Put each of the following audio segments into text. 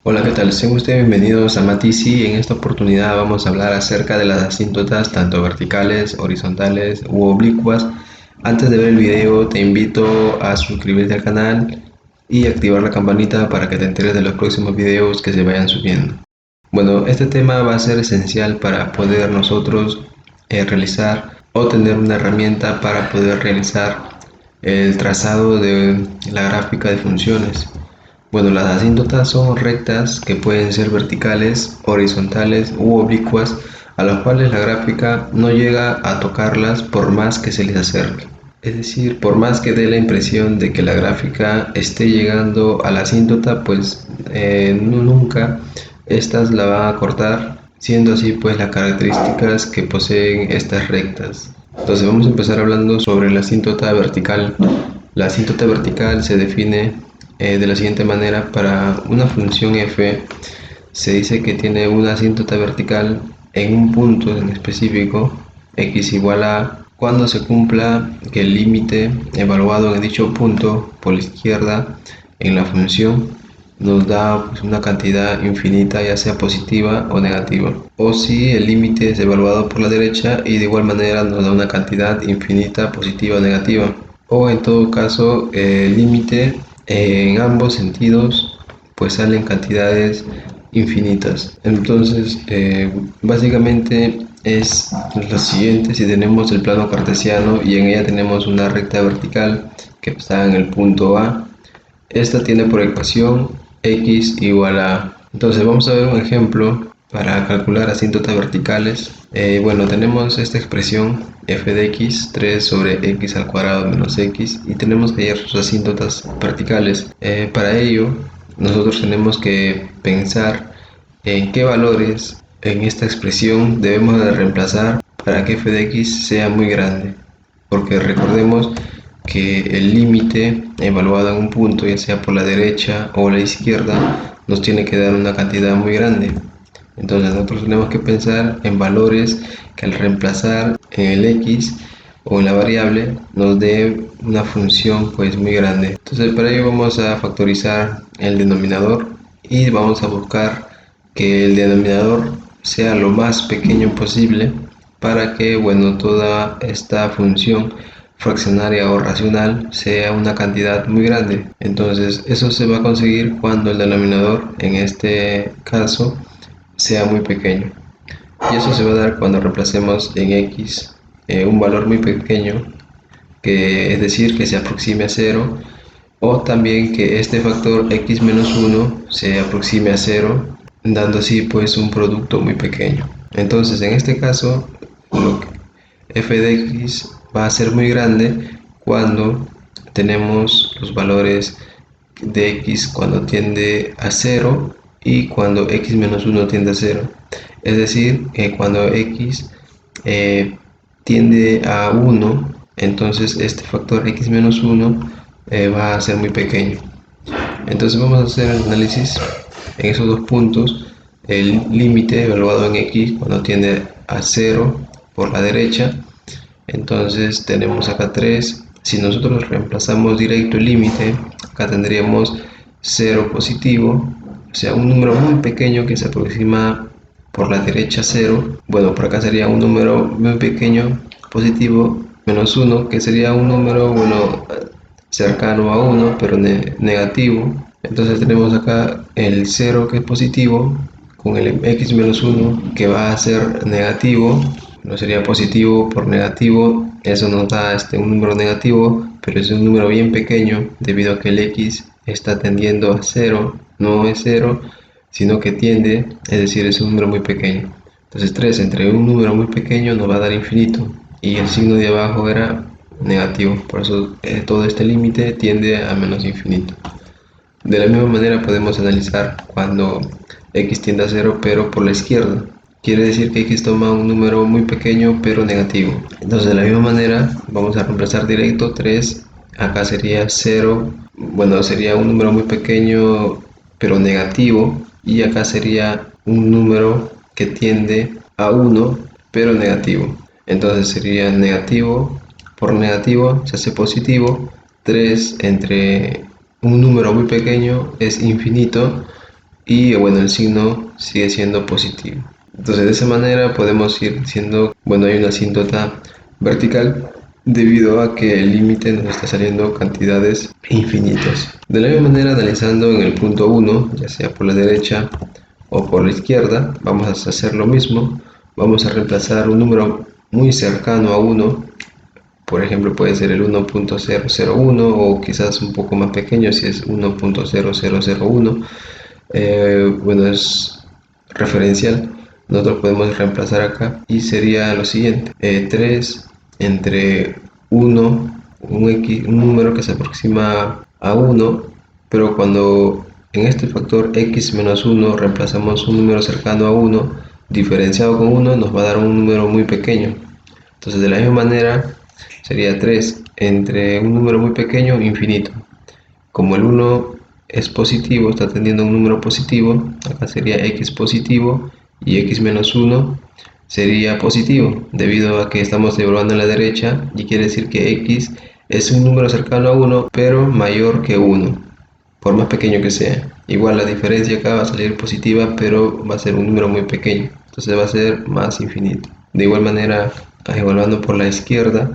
Hola, ¿qué tal? Sean ustedes bienvenidos a Matisi. En esta oportunidad vamos a hablar acerca de las asíntotas, tanto verticales, horizontales u oblicuas. Antes de ver el video, te invito a suscribirte al canal y activar la campanita para que te enteres de los próximos videos que se vayan subiendo. Bueno, este tema va a ser esencial para poder nosotros realizar o tener una herramienta para poder realizar el trazado de la gráfica de funciones. Bueno, las asíntotas son rectas que pueden ser verticales, horizontales u oblicuas, a las cuales la gráfica no llega a tocarlas por más que se les acerque. Es decir, por más que dé la impresión de que la gráfica esté llegando a la asíntota, pues nunca estas la van a cortar, siendo así pues las características que poseen estas rectas. Entonces vamos a empezar hablando sobre la asíntota vertical. La asíntota vertical se define de la siguiente manera: para una función f se dice que tiene una asíntota vertical en un punto en específico, x igual a cuando se cumpla que el límite evaluado en dicho punto por la izquierda en la función nos da pues, una cantidad infinita, ya sea positiva o negativa, o si el límite es evaluado por la derecha y de igual manera nos da una cantidad infinita, positiva o negativa, o en todo caso el límite en ambos sentidos pues salen cantidades infinitas. Entonces básicamente es lo siguiente: si tenemos el plano cartesiano y en ella tenemos una recta vertical que está en el punto A, esta tiene por ecuación x igual a... Entonces vamos a ver un ejemplo para calcular asíntotas verticales. Bueno, tenemos esta expresión f de x, 3 sobre x al cuadrado menos x, y tenemos que hallar sus asíntotas verticales. Para ello, nosotros tenemos que pensar en qué valores en esta expresión debemos de reemplazar para que f de x sea muy grande, porque recordemos que el límite evaluado en un punto, ya sea por la derecha o la izquierda, nos tiene que dar una cantidad muy grande. Entonces nosotros tenemos que pensar en valores que al reemplazar en el x o en la variable nos dé una función pues muy grande. Entonces para ello vamos a factorizar el denominador y vamos a buscar que el denominador sea lo más pequeño posible para que, bueno, toda esta función fraccionaria o racional sea una cantidad muy grande. Entonces eso se va a conseguir cuando el denominador, en este caso, sea muy pequeño, y eso se va a dar cuando reemplacemos en x un valor muy pequeño, que es decir, que se aproxime a 0, o también que este factor x menos 1 se aproxime a 0, dando así pues un producto muy pequeño. Entonces en este caso lo que f de x va a ser muy grande cuando tenemos los valores de x cuando tiende a 0 y cuando x menos 1 tiende a 0. Es decir, cuando x tiende a 1, entonces este factor x menos 1 va a ser muy pequeño. Entonces vamos a hacer el análisis en esos dos puntos. El límite evaluado en x cuando tiende a 0 por la derecha, entonces tenemos acá 3. Si nosotros reemplazamos directo el límite, acá tendríamos 0 positivo, o sea, un número muy pequeño que se aproxima por la derecha a 0. Bueno, por acá sería un número muy pequeño positivo, menos 1, que sería un número, bueno, cercano a 1, pero negativo. Entonces tenemos acá el 0 que es positivo, con el x menos 1 que va a ser negativo. No sería positivo por negativo, eso nos da un número negativo, pero es un número bien pequeño debido a que el x está tendiendo a 0, no es 0, sino que tiende, es decir, es un número muy pequeño. Entonces 3 entre un número muy pequeño nos va a dar infinito, y el signo de abajo era negativo, por eso todo este límite tiende a menos infinito. De la misma manera podemos analizar cuando x tiende a 0 pero por la izquierda. Quiere decir que x toma un número muy pequeño pero negativo. Entonces de la misma manera vamos a reemplazar directo 3. Acá sería 0. Bueno, sería un número muy pequeño pero negativo. Y acá sería un número que tiende a 1 pero negativo. Entonces sería negativo por negativo se hace positivo. 3 entre un número muy pequeño es infinito, y bueno, el signo sigue siendo positivo. Entonces de esa manera podemos ir diciendo, bueno, hay una asíntota vertical debido a que el límite nos está saliendo cantidades infinitas. De la misma manera, analizando en el punto 1, ya sea por la derecha o por la izquierda, vamos a hacer lo mismo. Vamos a reemplazar un número muy cercano a 1. Por ejemplo, puede ser el 1.001 o quizás un poco más pequeño si es 1.0001. Bueno, es referencial. Nosotros podemos reemplazar acá y sería lo siguiente: 3 entre 1, un número que se aproxima a 1, pero cuando en este factor x menos 1 reemplazamos un número cercano a 1 diferenciado con 1, nos va a dar un número muy pequeño. Entonces, de la misma manera, sería 3 entre un número muy pequeño, infinito. Como el 1 es positivo, está teniendo un número positivo, acá sería x positivo y x menos 1 sería positivo, debido a que estamos evaluando a la derecha y quiere decir que x es un número cercano a 1, pero mayor que 1, por más pequeño que sea. Igual la diferencia acá va a salir positiva, pero va a ser un número muy pequeño, entonces va a ser más infinito. De igual manera, evaluando por la izquierda,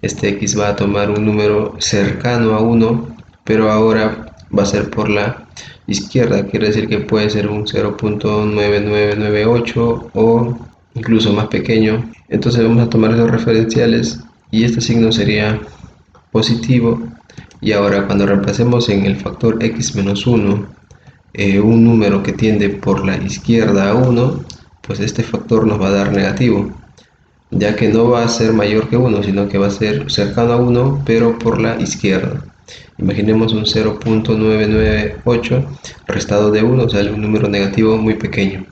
este x va a tomar un número cercano a 1, pero ahora va a ser por la izquierda, quiere decir que puede ser un 0.9998 o incluso más pequeño. Entonces vamos a tomar esos referenciales y este signo sería positivo. Y ahora cuando reemplacemos en el factor x menos 1 un número que tiende por la izquierda a 1, pues este factor nos va a dar negativo, ya que no va a ser mayor que 1, sino que va a ser cercano a 1, pero por la izquierda. Imaginemos un 0.998 restado de 1, sale un número negativo muy pequeño.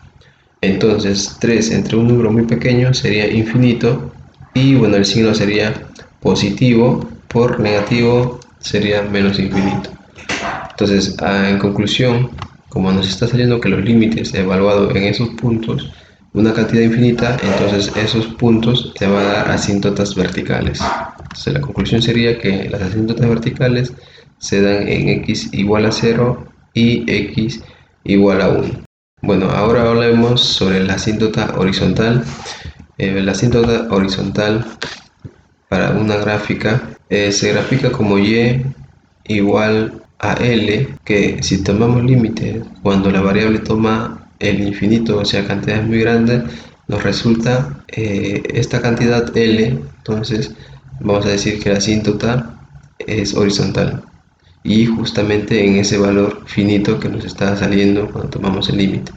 Entonces 3 entre un número muy pequeño sería infinito, y bueno, el signo sería positivo, por negativo sería menos infinito. Entonces, en conclusión, como nos está saliendo que los límites evaluados en esos puntos una cantidad infinita, entonces esos puntos se van a dar asíntotas verticales. Entonces la conclusión sería que las asíntotas verticales se dan en x igual a 0 y x igual a 1. Bueno, ahora hablemos sobre la asíntota horizontal. La asíntota horizontal para una gráfica se grafica como y igual a L, que si tomamos límite cuando la variable toma el infinito, o sea cantidades muy grandes, nos resulta esta cantidad L. Entonces vamos a decir que la asíntota es horizontal, y justamente en ese valor finito que nos está saliendo cuando tomamos el límite.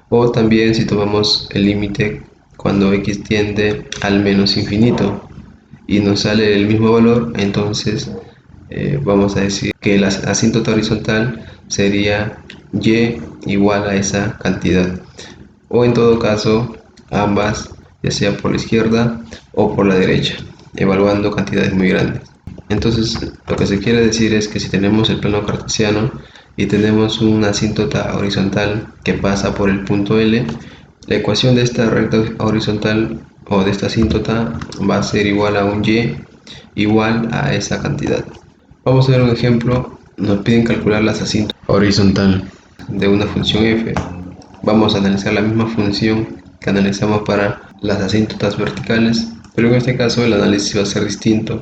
O también si tomamos el límite cuando x tiende al menos infinito y nos sale el mismo valor, entonces vamos a decir que la asíntota horizontal sería y igual a esa cantidad, o en todo caso ambas, ya sea por la izquierda o por la derecha, evaluando cantidades muy grandes. Entonces lo que se quiere decir es que si tenemos el plano cartesiano y tenemos una asíntota horizontal que pasa por el punto L, la ecuación de esta recta horizontal o de esta asíntota va a ser igual a un y igual a esa cantidad. Vamos a ver un ejemplo. Nos piden calcular las asíntotas horizontal de una función f. Vamos a analizar la misma función que analizamos para las asíntotas verticales, pero en este caso el análisis va a ser distinto,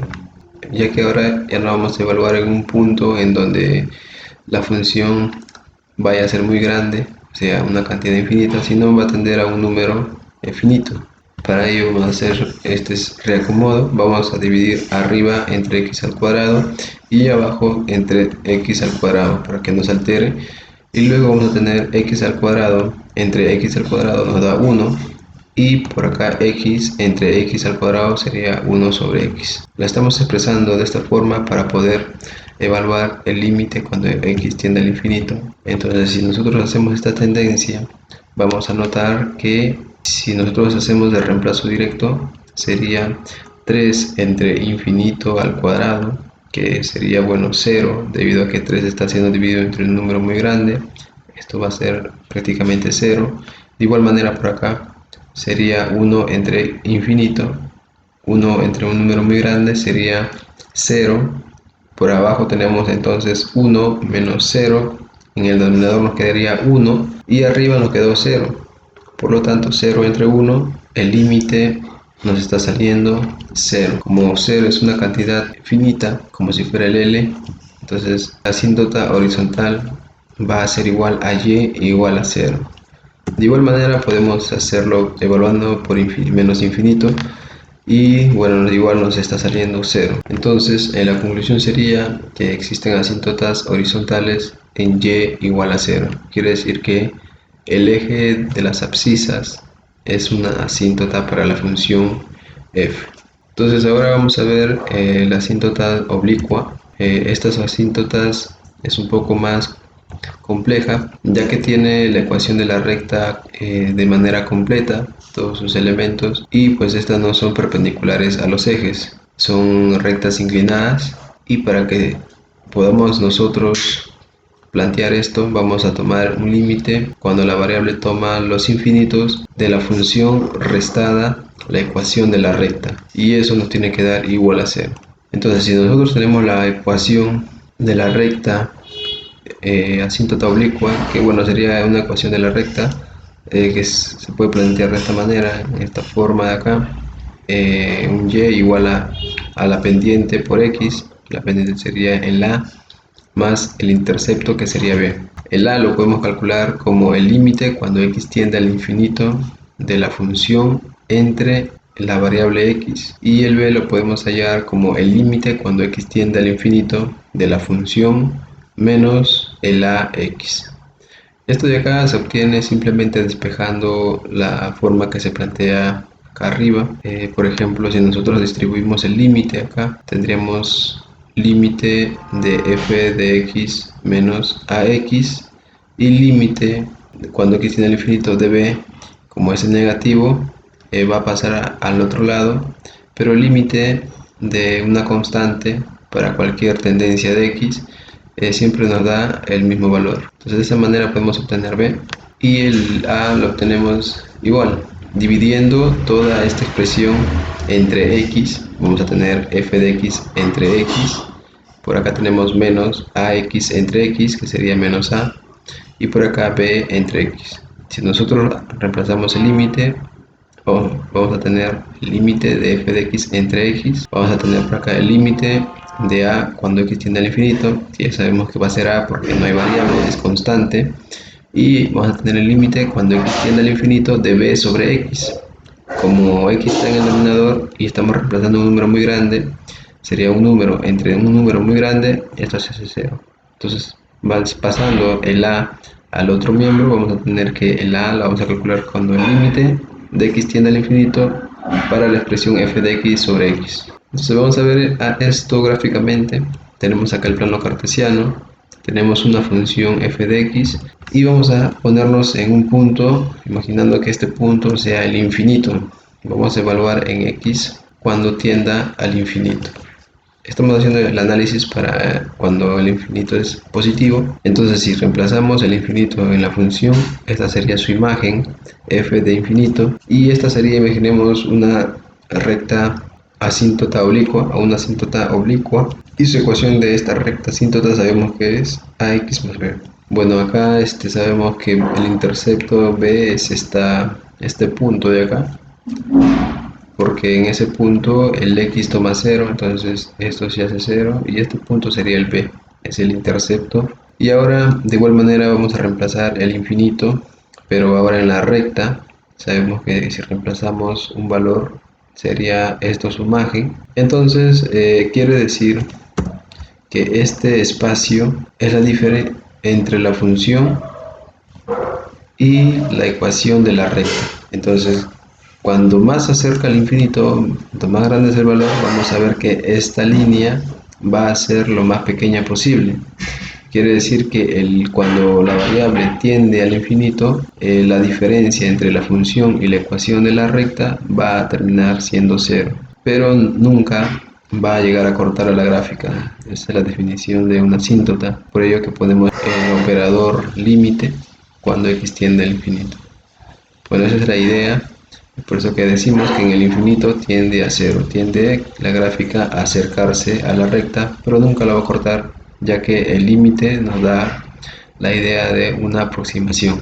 ya que ahora ya no vamos a evaluar en un punto en donde la función vaya a ser muy grande, o sea, una cantidad infinita, sino va a tender a un número finito. Para ello vamos a hacer este reacomodo. Vamos a dividir arriba entre x al cuadrado y abajo entre x al cuadrado para que no se altere, y luego vamos a tener x al cuadrado entre x al cuadrado nos da 1, y por acá x entre x al cuadrado sería 1 sobre x. La estamos expresando de esta forma para poder evaluar el límite cuando x tiende al infinito. Entonces, si nosotros hacemos esta tendencia, vamos a notar que si nosotros hacemos el reemplazo directo, sería 3 entre infinito al cuadrado, que sería, bueno, 0, debido a que 3 está siendo dividido entre un número muy grande. Esto va a ser prácticamente 0. De igual manera por acá sería 1 entre infinito, 1 entre un número muy grande sería 0. Por abajo tenemos entonces 1 menos 0, En el denominador nos quedaría 1 y arriba nos quedó 0. Por lo tanto, 0 entre 1, el límite nos está saliendo 0. Como 0 es una cantidad finita, como si fuera el L, entonces la asíntota horizontal va a ser igual a y igual a 0. De igual manera podemos hacerlo evaluando por menos infinito y bueno, igual nos está saliendo 0. Entonces la conclusión sería que existen asíntotas horizontales en y igual a 0. Quiere decir que el eje de las abscisas es una asíntota para la función f. Entonces ahora vamos a ver la asíntota oblicua. Estas asíntotas es un poco más compleja, ya que tiene la ecuación de la recta de manera completa, todos sus elementos, y pues estas no son perpendiculares a los ejes, son rectas inclinadas, y para que podamos nosotros plantear esto, vamos a tomar un límite cuando la variable toma los infinitos de la función restada la ecuación de la recta, y eso nos tiene que dar igual a 0. Entonces, si nosotros tenemos la ecuación de la recta asíntota oblicua, que bueno, sería una ecuación de la recta, que se puede plantear de esta manera, en esta forma de acá, un y igual a la pendiente por x, la pendiente sería el a, más el intercepto que sería b. El a lo podemos calcular como el límite cuando x tiende al infinito de la función entre la variable x, y el b lo podemos hallar como el límite cuando x tiende al infinito de la función menos el ax. Esto de acá se obtiene simplemente despejando la forma que se plantea acá arriba. Por ejemplo, si nosotros distribuimos el límite acá, tendríamos límite de f de x menos ax y límite cuando x tiende al infinito de b, como es negativo, va a pasar al otro lado, pero el límite de una constante para cualquier tendencia de x siempre nos da el mismo valor. Entonces de esa manera podemos obtener b, y el a lo obtenemos igual, dividiendo toda esta expresión entre x. Vamos a tener f de x entre x, por acá tenemos menos ax entre x, que sería menos a, y por acá b entre x. Si nosotros reemplazamos el límite, vamos a tener el límite de f de x entre x, vamos a tener por acá el límite de a cuando x tiende al infinito, que ya sabemos que va a ser a porque no hay variable, es constante, y vamos a tener el límite cuando x tiende al infinito de b sobre x. Como x está en el denominador y estamos reemplazando un número muy grande, sería un número entre un número muy grande, esto se hace 0. Entonces, pasando el a al otro miembro, vamos a tener que el a la vamos a calcular cuando el límite de x tiende al infinito para la expresión f de x sobre x. Entonces vamos a ver esto gráficamente. Tenemos acá el plano cartesiano, tenemos una función f de x y vamos a ponernos en un punto, imaginando que este punto sea el infinito. Vamos a evaluar en x cuando tienda al infinito. Estamos haciendo el análisis para cuando el infinito es positivo. Entonces, si reemplazamos el infinito en la función, esta sería su imagen, f de infinito, y esta sería, imaginemos, una recta asíntota oblicua o una asíntota oblicua, y su ecuación de esta recta asíntota sabemos que es ax más b. Bueno, acá sabemos que el intercepto b es este punto de acá, porque en ese punto el x toma 0, entonces esto se hace 0 y este punto sería el b, es el intercepto. Y ahora de igual manera vamos a reemplazar el infinito, pero ahora en la recta. Sabemos que si reemplazamos un valor sería esto su imagen, entonces quiere decir que este espacio es la diferencia entre la función y la ecuación de la recta. Entonces, cuando más se acerca al infinito, cuanto más grande es el valor, vamos a ver que esta línea va a ser lo más pequeña posible. Quiere decir que cuando la variable tiende al infinito, la diferencia entre la función y la ecuación de la recta va a terminar siendo 0, pero nunca va a llegar a cortar a la gráfica. Esa es la definición de una asíntota, por ello que ponemos el operador límite cuando x tiende al infinito. Bueno, esa es la idea. Por eso que decimos que en el infinito tiende a 0, tiende la gráfica a acercarse a la recta, pero nunca la va a cortar, ya que el límite nos da la idea de una aproximación.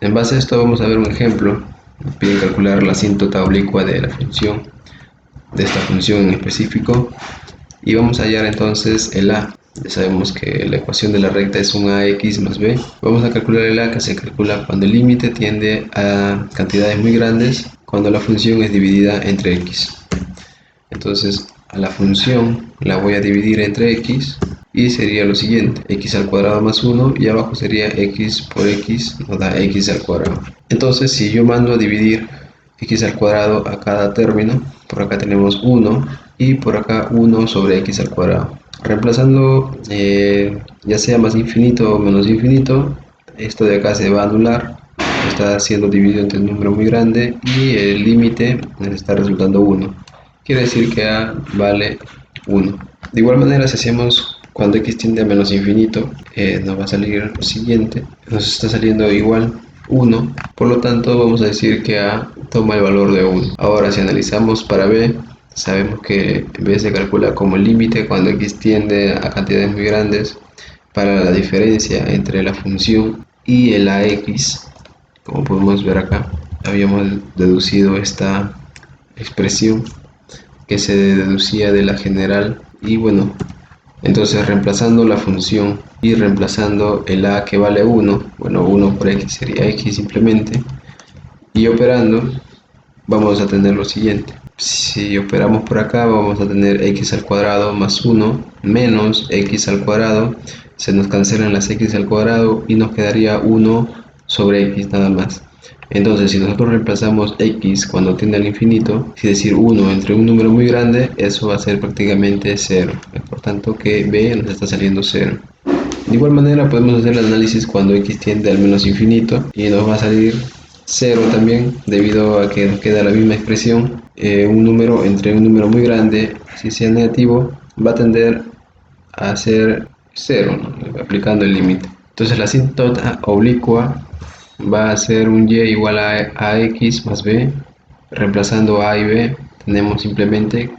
En base a esto vamos a ver un ejemplo. Nos piden calcular la asíntota oblicua de la función, de esta función en específico, y vamos a hallar entonces el a. Ya sabemos que la ecuación de la recta es un ax más b. Vamos a calcular el a, que se calcula cuando el límite tiende a cantidades muy grandes, cuando la función es dividida entre x. Entonces a la función la voy a dividir entre x y sería lo siguiente: x al cuadrado más 1, y abajo sería x por x, nos da x al cuadrado. Entonces si yo mando a dividir x al cuadrado a cada término, por acá tenemos 1 y por acá 1 sobre x al cuadrado. Reemplazando ya sea más infinito o menos infinito, esto de acá se va a anular, está siendo dividido entre un número muy grande y el límite nos está resultando 1. Quiere decir que a vale 1. De igual manera, si hacemos cuando x tiende a menos infinito, nos va a salir lo siguiente: nos está saliendo igual 1, por lo tanto vamos a decir que a toma el valor de 1. Ahora si analizamos para b, sabemos que b se calcula como el límite cuando x tiende a cantidades muy grandes. Para la diferencia entre la función y el ax, como podemos ver acá, habíamos deducido esta expresión que se deducía de la general. Y bueno, entonces reemplazando la función y reemplazando el a, que vale 1, bueno, 1 por x sería x simplemente, y operando, vamos a tener lo siguiente: si operamos por acá, vamos a tener x al cuadrado más 1 menos x al cuadrado, se nos cancelan las x al cuadrado y nos quedaría 1 sobre x nada más. Entonces si nosotros reemplazamos x cuando tiende al infinito, es decir 1 entre un número muy grande, eso va a ser prácticamente 0, por tanto que b nos está saliendo 0. De igual manera podemos hacer el análisis cuando x tiende al menos infinito y nos va a salir 0 también, debido a que nos queda la misma expresión. Un número entre un número muy grande, si sea negativo, va a tender a ser 0, ¿no? Aplicando el límite. Entonces la asíntota oblicua va a ser un y igual a x más b. Reemplazando a y b, tenemos simplemente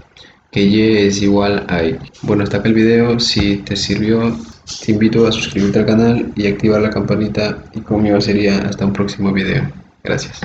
que y es igual a x. Bueno, hasta acá el video. Si te sirvió, te invito a suscribirte al canal y activar la campanita, y conmigo sería hasta un próximo video. Gracias.